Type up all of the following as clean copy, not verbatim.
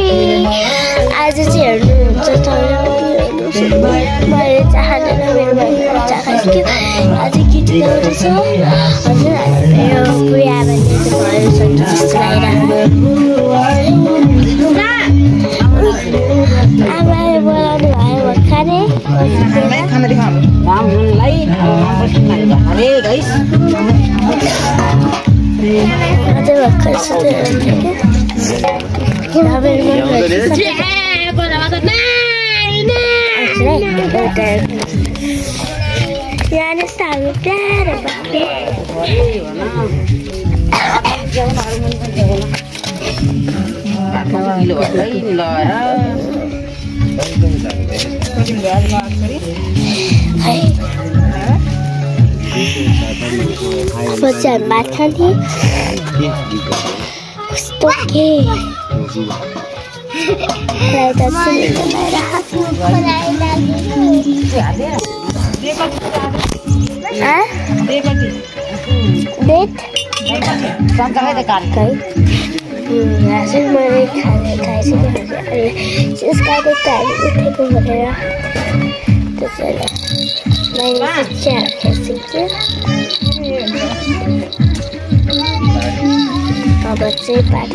आज चाहिँ हेर्नुहुन्छ मैले चाहँदैन मेरो भाइले चिया खाइसक्यो आज गीत गाउँदैछ हजुर मेरो पुरा भन्ने चाहिँ भयो सक्छ जस्तो लागिरहेको आमाले बोलाउनु भयो भर्खरै खाना देखाउनु रामलाई अरे गाइस अझै भर्खर बच्चाहरू भात खान्थे कस्तो के मैले खाइसकेको भनेर त्यसैले मैले चिया खाइसक्यो अब चाहिँ भात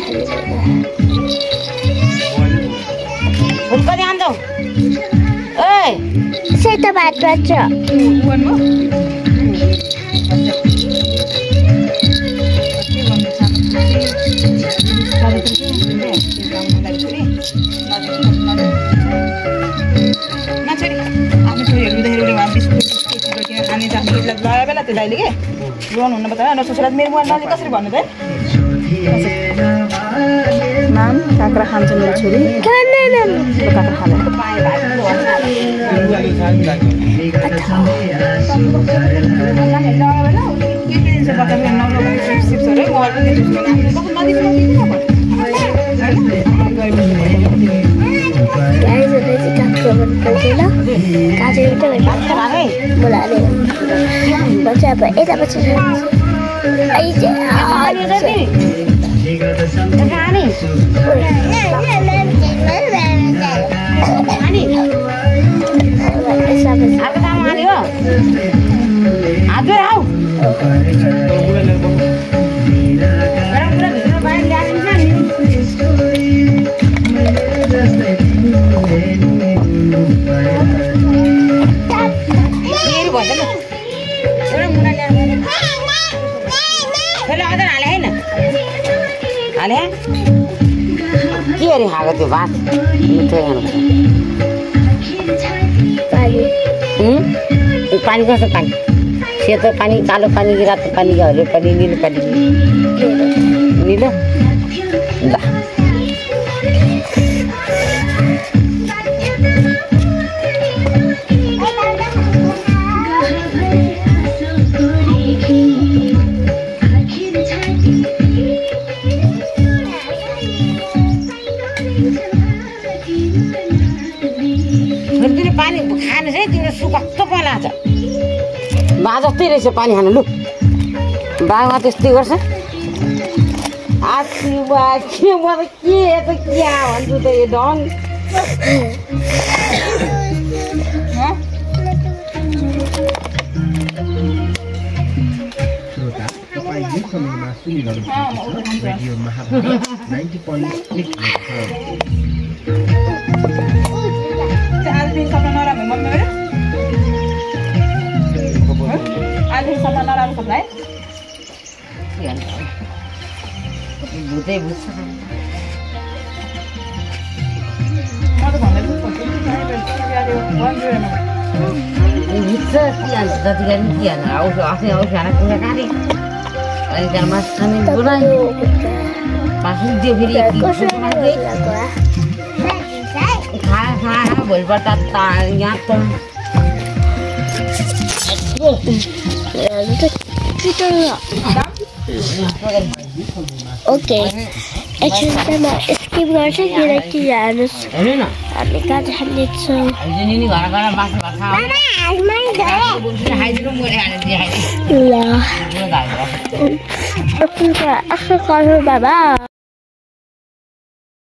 सेतो भात मात्र बेला त्यो दाइले के लोन हुनु पर्दैन नसोचेर मेरो मोबाइल कसरी भन्नु त नाम काँक्रा खान्छ मेरो छोरी काँक्रा खाने के अरे खाएको त्यो भात मिठो पानी कस्तो पानी सेतो पानी कालो पानी कि रातो पानी कि हरियो पानी निलो पानी निलो ल पानी खानु चाहिँ तिम्रो सुकस्तो पला छ बा जस्तै रहेछ पानी खानु लु बामा त्यस्तै गर्छ आशीर्वा के म त के क्या भन्छु त यो डन समयमा सुनिरहनु रेडियो महाभारत 90.8 आज सपना नराम्रो मम्मी आज सपना नराम्रो सपना है भुतै भुत्छ म त भन्दै छु भुत्छ के हाल्छ जति गरी के हाल्छ आउँछ आफै आउँछ खाना कुरा काटे अनि त्यहाँ मासु बनायो मासु दियो फेरि खा भोलिपल्ट यहाँ त ओके एकछिन चाहिँ म स्किप गर्छु किनकि हेर्नुहोस् हामी कहाँ जानेछौँ ल बाबा